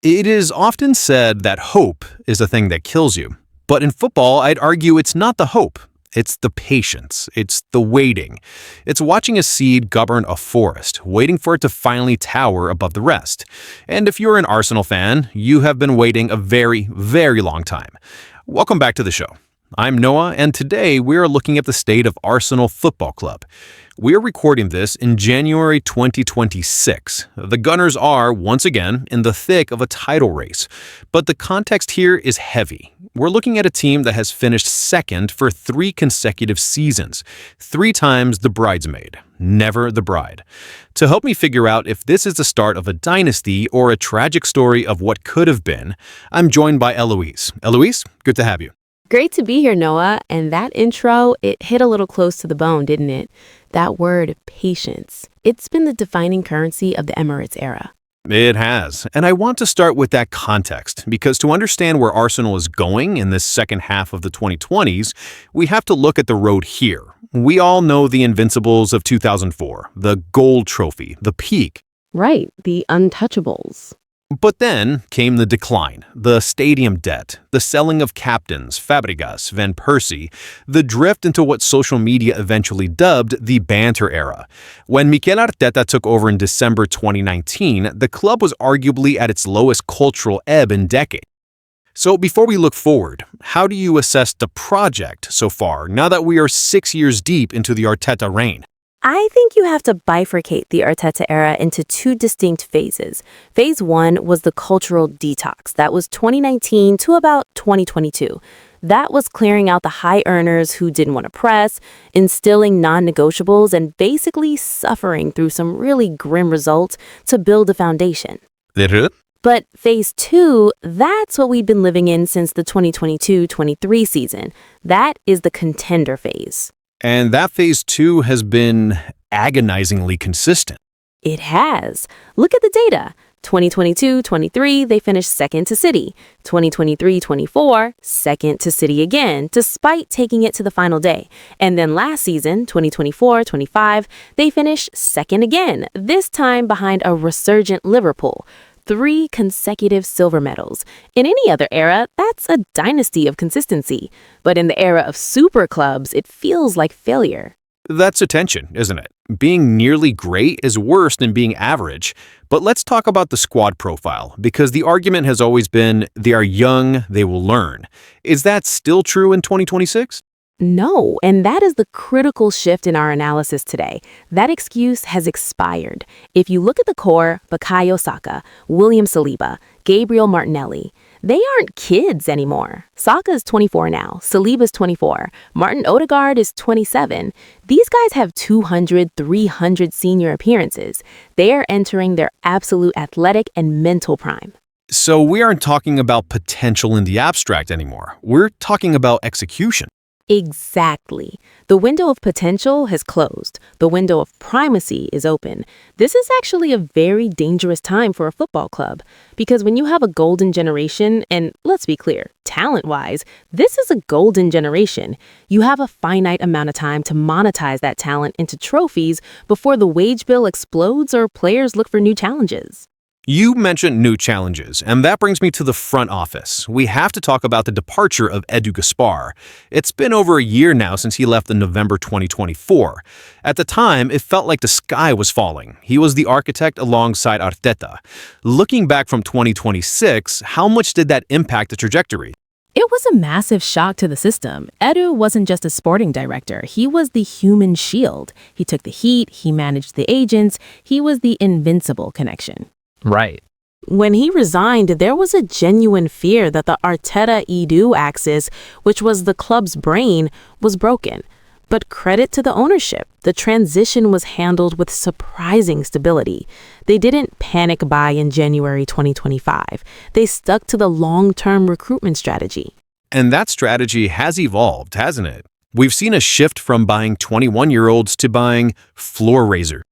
It is often said that hope is the thing that kills you. But in football, I'd argue it's not the hope. It's the patience. It's the waiting. It's watching a seed govern a forest, waiting for it to finally tower above the rest. And if you're an Arsenal fan, you have been waiting a very, very long time. Welcome back to the show. I'm Noah, and today we are looking at the state of Arsenal Football Club. We are recording this in January 2026. The Gunners are, once again, in the thick of a title race. But the context here is heavy. We're looking at a team that has finished second for 3 consecutive seasons. 3 times the bridesmaid, never the bride. To help me figure out if this is the start of a dynasty or a tragic story of what could have been, I'm joined by Eloise. Eloise, good to have you. Great to be here, Noah. And that intro, it hit a little close to the bone, didn't it? That word, patience. It's been the defining currency of the Emirates era. It has. And I want to start with that context, because to understand where Arsenal is going in this second half of the 2020s, we have to look at the road here. We all know the Invincibles of 2004, the gold trophy, the peak. Right, the untouchables. But then came the decline, the stadium debt, the selling of captains, Fabregas, Van Persie, the drift into what social media eventually dubbed the banter era. When Mikel Arteta took over in December 2019, the club was arguably at its lowest cultural ebb in decades. So before we look forward, how do you assess the project so far, now that we are 6 years deep into the Arteta reign? I think you have to bifurcate the Arteta era into 2 distinct phases. Phase 1 was the cultural detox. That was 2019 to about 2022. That was clearing out the high earners who didn't want to press, instilling non-negotiables, and basically suffering through some really grim results to build a foundation. But phase 2, that's what we've been living in since the 2022-23 season. That is the contender phase. And that phase 2 has been agonizingly consistent. It has. Look at the data. 2022-23, they finished second to City. 2023-24, second to City again, despite taking it to the final day. And then last season, 2024-25, they finished second again, this time behind a resurgent Liverpool. 3 consecutive silver medals. In any other era, that's a dynasty of consistency. But in the era of super clubs, it feels like failure. That's a tension, isn't it? Being nearly great is worse than being average. But let's talk about the squad profile, because the argument has always been they are young, they will learn. Is that still true in 2026? No, and that is the critical shift in our analysis today. That excuse has expired. If you look at the core, Bukayo Saka, William Saliba, Gabriel Martinelli, they aren't kids anymore. Saka is 24 now, Saliba's 24, Martin Odegaard is 27. These guys have 200, 300 senior appearances. They are entering their absolute athletic and mental prime. So we aren't talking about potential in the abstract anymore. We're talking about execution. Exactly. The window of potential has closed. The window of primacy is open. This is actually a very dangerous time for a football club, because when you have a golden generation, and let's be clear, talent-wise, this is a golden generation, you have a finite amount of time to monetize that talent into trophies before the wage bill explodes or players look for new challenges. You mentioned new challenges, and that brings me to the front office. We have to talk about the departure of Edu Gaspar. It's been over a year now since he left in November 2024. At the time, it felt like the sky was falling. He was the architect alongside Arteta. Looking back from 2026, how much did that impact the trajectory? It was a massive shock to the system. Edu wasn't just a sporting director. He was the human shield. He took the heat, he managed the agents, he was the invincible connection. Right. When he resigned, there was a genuine fear that the Arteta-Edu axis, which was the club's brain, was broken. But credit to the ownership, the transition was handled with surprising stability. They didn't panic buy in January 2025. They stuck to the long-term recruitment strategy. And that strategy has evolved, hasn't it? We've seen a shift from buying 21-year-olds to buying floor raisers.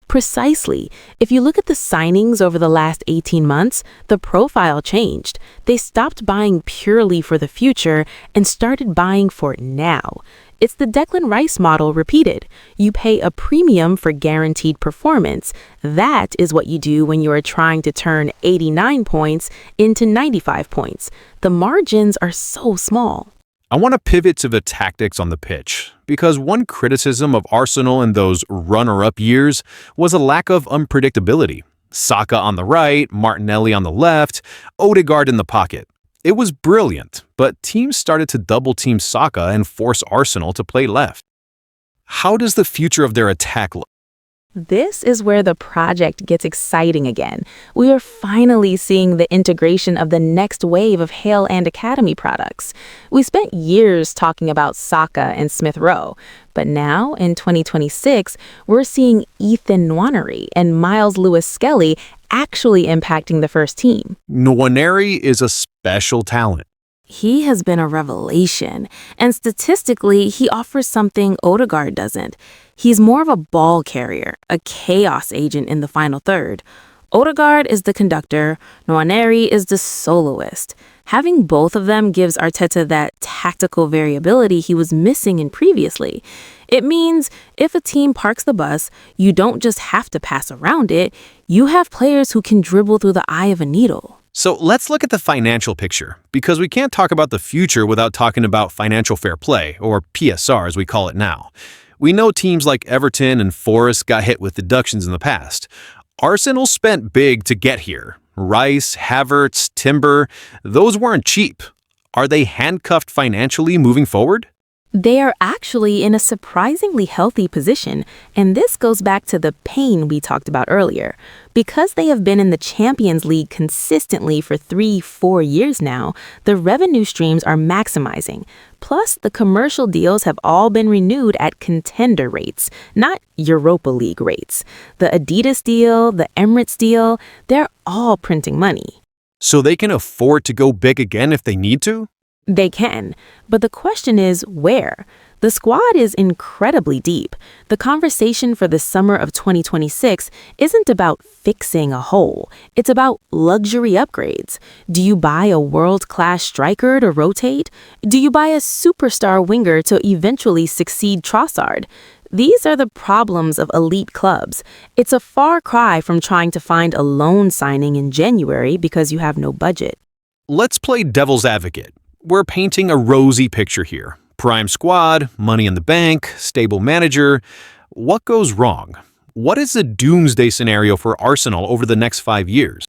Precisely. If you look at the signings over the last 18 months, the profile changed. They stopped buying purely for the future and started buying for now. It's the Declan Rice model repeated. You pay a premium for guaranteed performance. That is what you do when you are trying to turn 89 points into 95 points. The margins are so small. I want to pivot to the tactics on the pitch, because one criticism of Arsenal in those runner-up years was a lack of unpredictability. Saka on the right, Martinelli on the left, Odegaard in the pocket. It was brilliant, but teams started to double-team Saka and force Arsenal to play left. How does the future of their attack look? This is where the project gets exciting again. We are finally seeing the integration of the next wave of Hale and Academy products. We spent years talking about Saka and Smith Rowe, but now in 2026, we're seeing Ethan Nwaneri and Miles Lewis-Skelly actually impacting the first team. Nwaneri is a special talent. He has been a revelation, and statistically, he offers something Odegaard doesn't. He's more of a ball carrier, a chaos agent in the final third. Odegaard is the conductor, Nwaneri is the soloist. Having both of them gives Arteta that tactical variability he was missing in previously. It means if a team parks the bus, you don't just have to pass around it, you have players who can dribble through the eye of a needle. So let's look at the financial picture, because we can't talk about the future without talking about financial fair play, or PSR as we call it now. We know teams like Everton and Forest got hit with deductions in the past. Arsenal spent big to get here. Rice, Havertz, Timber, those weren't cheap. Are they handcuffed financially moving forward? They are actually in a surprisingly healthy position, and this goes back to the pain we talked about earlier. Because they have been in the Champions League consistently for 3-4 years now, the revenue streams are maximizing. Plus, the commercial deals have all been renewed at contender rates, not Europa League rates. The Adidas deal, the Emirates deal, they're all printing money. So they can afford to go big again if they need to? They can, but the question is where? The squad is incredibly deep. The conversation for the summer of 2026 isn't about fixing a hole. It's about luxury upgrades. Do you buy a world-class striker to rotate? Do you buy a superstar winger to eventually succeed Trossard? These are the problems of elite clubs. It's a far cry from trying to find a loan signing in January because you have no budget. Let's play devil's advocate. We're painting a rosy picture here. Prime squad, money in the bank, stable manager. What goes wrong? What is the doomsday scenario for Arsenal over the next 5 years?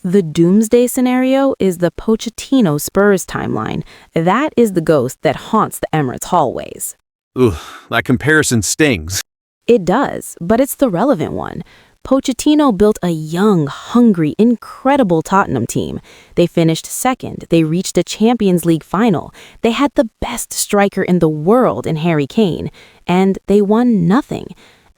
The doomsday scenario is the Pochettino Spurs timeline. That is the ghost that haunts the Emirates hallways. Ugh, that comparison stings. It does, but it's the relevant one. Pochettino built a young, hungry, incredible Tottenham team. They finished second. They reached a Champions League final. They had the best striker in the world in Harry Kane, and they won nothing.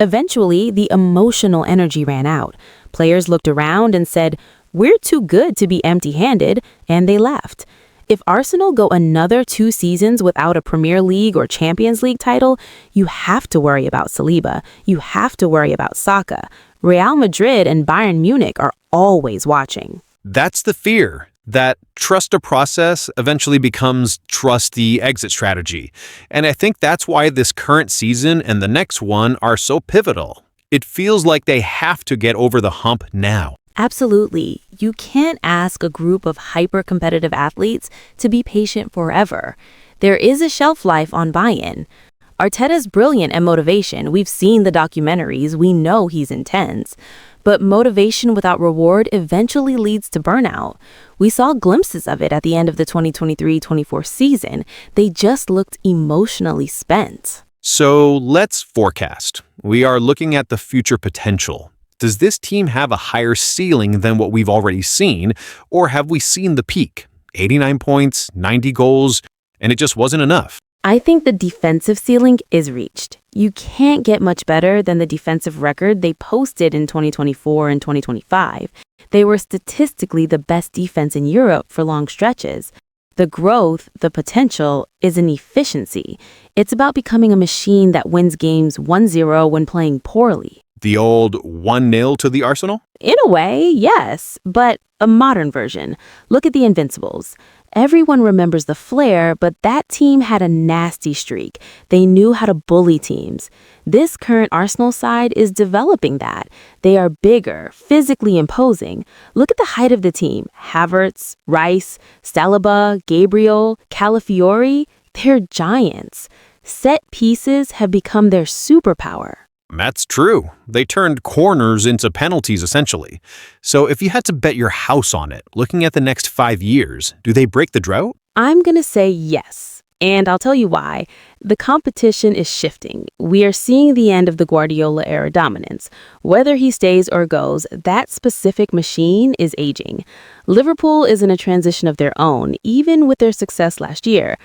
Eventually, the emotional energy ran out. Players looked around and said, "We're too good to be empty-handed," and they left. If Arsenal go another 2 seasons without a Premier League or Champions League title, you have to worry about Saliba. You have to worry about Saka. Real Madrid and Bayern Munich are always watching. That's the fear, that trust a process eventually becomes trust the exit strategy. And I think that's why this current season and the next one are so pivotal. It feels like they have to get over the hump now. Absolutely. You can't ask a group of hyper-competitive athletes to be patient forever. There is a shelf life on buy-in. Arteta's brilliant at motivation. We've seen the documentaries. We know he's intense. But motivation without reward eventually leads to burnout. We saw glimpses of it at the end of the 2023-24 season. They just looked emotionally spent. So let's forecast. We are looking at the future potential. Does this team have a higher ceiling than what we've already seen, or have we seen the peak? 89 points, 90 goals, and it just wasn't enough. I think the defensive ceiling is reached. You can't get much better than the defensive record they posted in 2024 and 2025. They were statistically the best defense in Europe for long stretches. The growth, the potential, is in efficiency. It's about becoming a machine that wins games 1-0 when playing poorly. The old 1-0 to the Arsenal? In a way, yes, but a modern version. Look at the Invincibles. Everyone remembers the flair, but that team had a nasty streak. They knew how to bully teams. This current Arsenal side is developing that. They are bigger, physically imposing. Look at the height of the team. Havertz, Rice, Saliba, Gabriel, Calafiori. They're giants. Set pieces have become their superpower. That's true. They turned corners into penalties, essentially. So if you had to bet your house on it, looking at the next 5 years, do they break the drought? I'm going to say yes. And I'll tell you why. The competition is shifting. We are seeing the end of the Guardiola-era dominance. Whether he stays or goes, that specific machine is aging. Liverpool is in a transition of their own, even with their success last year.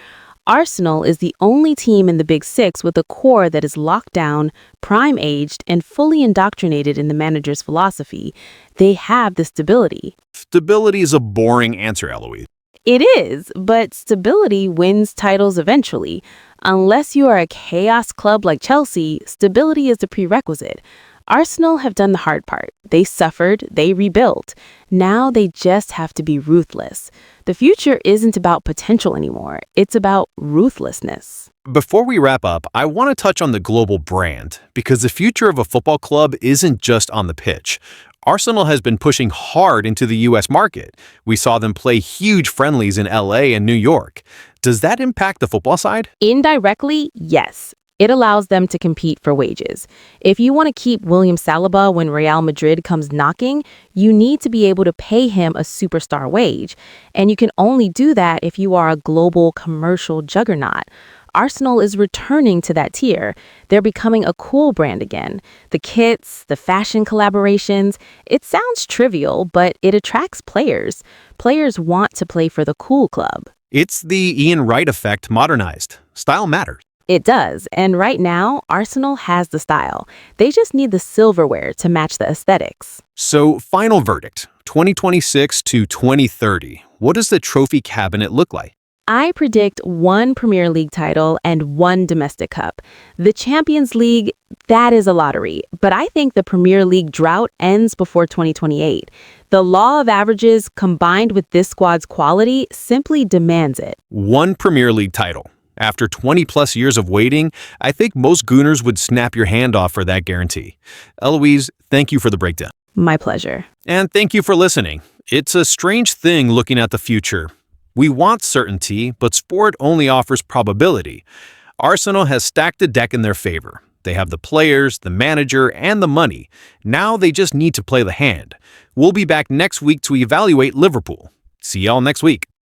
Arsenal is the only team in the Big Six with a core that is locked down, prime-aged, and fully indoctrinated in the manager's philosophy. They have the stability. Stability is a boring answer, Eloise. It is, but stability wins titles eventually. Unless you are a chaos club like Chelsea, stability is the prerequisite. Arsenal have done the hard part. They suffered, they rebuilt. Now they just have to be ruthless. The future isn't about potential anymore. It's about ruthlessness. Before we wrap up, I want to touch on the global brand, because the future of a football club isn't just on the pitch. Arsenal has been pushing hard into the US market. We saw them play huge friendlies in LA and New York. Does that impact the football side? Indirectly, yes. It allows them to compete for wages. If you want to keep William Saliba when Real Madrid comes knocking, you need to be able to pay him a superstar wage. And you can only do that if you are a global commercial juggernaut. Arsenal is returning to that tier. They're becoming a cool brand again. The kits, the fashion collaborations, it sounds trivial, but it attracts players. Players want to play for the cool club. It's the Ian Wright effect modernized. Style matters. It does, and right now, Arsenal has the style. They just need the silverware to match the aesthetics. So, final verdict, 2026 to 2030. What does the trophy cabinet look like? I predict 1 Premier League title and 1 domestic cup. The Champions League, that is a lottery, but I think the Premier League drought ends before 2028. The law of averages combined with this squad's quality simply demands it. 1 Premier League title. After 20-plus years of waiting, I think most Gooners would snap your hand off for that guarantee. Eloise, thank you for the breakdown. My pleasure. And thank you for listening. It's a strange thing looking at the future. We want certainty, but sport only offers probability. Arsenal has stacked the deck in their favor. They have the players, the manager, and the money. Now they just need to play the hand. We'll be back next week to evaluate Liverpool. See y'all next week.